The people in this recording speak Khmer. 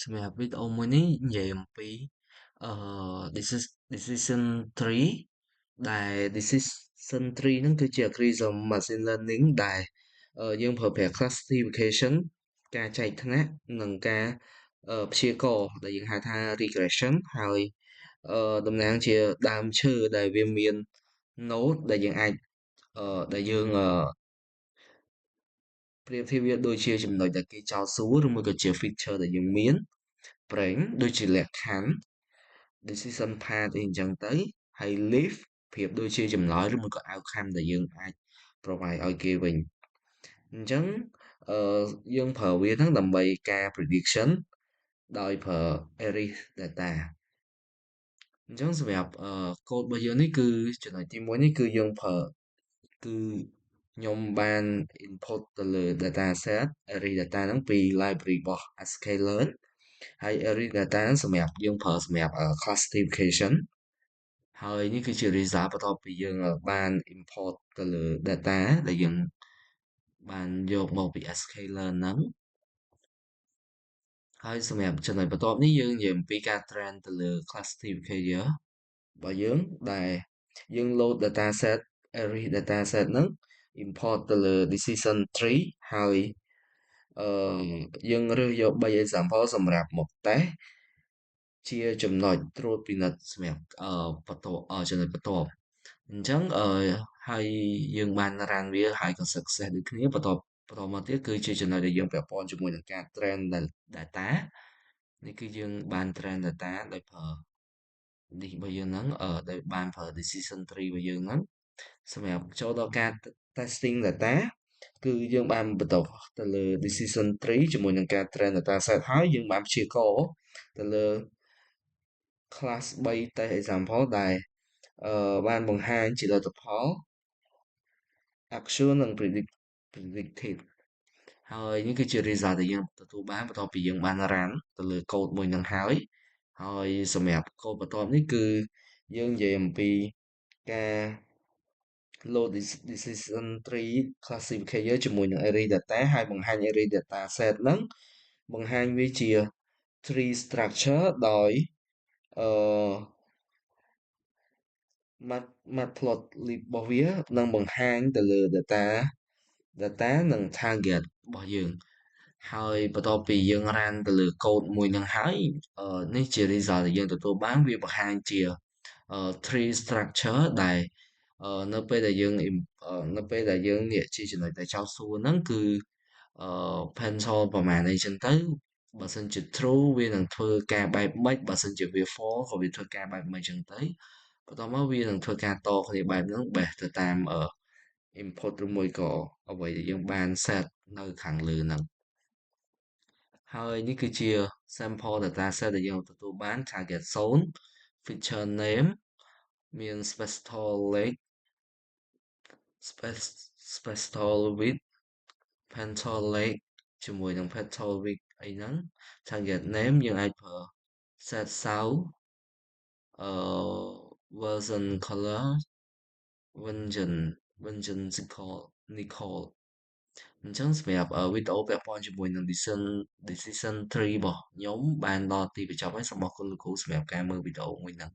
សម្រាប់វីដេអូមួយនេះនិយាយអំពីអឺ decision tree ដែល decision tree ហ្នឹងគឺជា algorithm machine learning ដែលយើងប្រើប្រាស់ classification ការចែកថ្នាក់និងការព្យាករណ៍ដែលយើងហៅថា regression ហើយតំណាងជាដើមឈើដែលវាមាន node ដែលយើងអាចដែលយើងប្រៀបធៀបវាដូចជាចំណុចដែលគេចោទសួរឬមួយក៏ជា feature ដែលយើងមានប្រេងដូចជាលក្ខខណ្ឌ decision path អីអញ្ចឹងទៅហើយ leaf ប្រៀបដូចជាចម្លើយឬមួយក៏ outcome ដែលយើងអាច provide ឲ្យគេវិញអញ្ចឹងអឺយើងប្រើវាហ្នឹងដើម្បីការ prediction ដោយប្រើ array data អញ្ចឹងសម្រាប់code របស់យើងនេះគឺចំណុចទី1នេះគឺយើងប្រើគឺខ្ញុំបាន input ទៅលើ dataset array data ហ្នឹងពី library របស់ sklearn ហើយ array data ហ្នឹងសម្រាប់យើងប្រើសម្រាប់classification ហើយនេះគឺជា result បន្ទាប់ពីយើងបាន import ទៅលើ data ដែលយើងបានយកមកពី sklearn ហ្នឹងហើយសម្រាប់ចំណុចបន្ទាប់នេះយើងនិយាយអំពីការ train ទៅលើ classifier របស់យើងដែលយើង load dataset array dataset ហ្នឹង import ទៅលើ decision tree ហើយអឺយើងរើសយក3 example សម្រាប់មក test ជាចំណុចត្រួតពិនិត្យសម្រាប់បន្ទាប់ចំណុចបន្ទាប់អញ្ចឹងហើយយើងបាន run វាហើយក៏ success ដូចគ្នាបន្តមកទៀតគឺជាចំណុចដែលយើងពាក់ព័ន្ធជាមួយនឹងការ train data នេះគឺយើងបាន train data ដោយប្រើនេះរបស់យើងហ្នឹងដោយបានប្រើ decision tree របស់យើងហ្នឹងសម្រាប់ចូលដល់ការ testing data គឺយើងបានបន្តទៅលើ decision tree ជាមួយនឹងការ train data set ហើយយើងបានព្យាករណ៍ទៅលើ class 3 test example ដែលបានបង្ហាញជាលទ្ធផល actual និង predicted ហើយនេះគឺជា result ដែលយើងទទួលបានបន្ទាប់ពីយើងបាន run ទៅលើ code មួយនឹងហើយសម្រាប់ code បន្ទាប់នេះគឺយើងនិយាយអំពីការ load decision tree classifier ជាមួយនឹង array data ហើយបង្ហាញ array data set ហ្នឹងបង្ហាញវាជា tree structure ដោយអឺ matplotlib របស់វានឹងបង្ហាញទៅលើ data និង target របស់យើងហើយបន្ទាប់ពីយើង run ទៅលើ code មួយនឹងហើយនេះជា result ដែលយើងទទួលបានវាបង្ហាញជា tree structure ដែលនៅពេលដែលយើងនេះជាចំណុចដែលចោទសួរហ្នឹងគឺpencil ប្រមាណអីចឹងទៅបើសិនជា true វានឹងធ្វើការបែបម៉េចបើសិនជាវា false ក៏វាធ្វើការបែបម៉េចចឹងទៅបន្ទាប់មកវានឹងធ្វើការតគ្នាបែបហ្នឹងបេះទៅតាមinput ឬមួយក៏អ្វីដែលយើងបាន set នៅខាងលើហ្នឹងហើយនេះគឺជា sample dataset ដែលយើងទទួលបាន target zone feature name មាន spectral width pencil lake ជាមួយនឹង pencil width អីហ្នឹង target name យើងអាចប្រើ set south version color vengeance nickel អញ្ចឹងសម្រាប់វីដេអូពាក់ព័ន្ធជាមួយនឹង decision tree របស់ខ្ញុំបានដល់ទីបញ្ចប់ហើយសូមអរគុណលោកគ្រូសម្រាប់ការមើលវីដេអូមួយហ្នឹង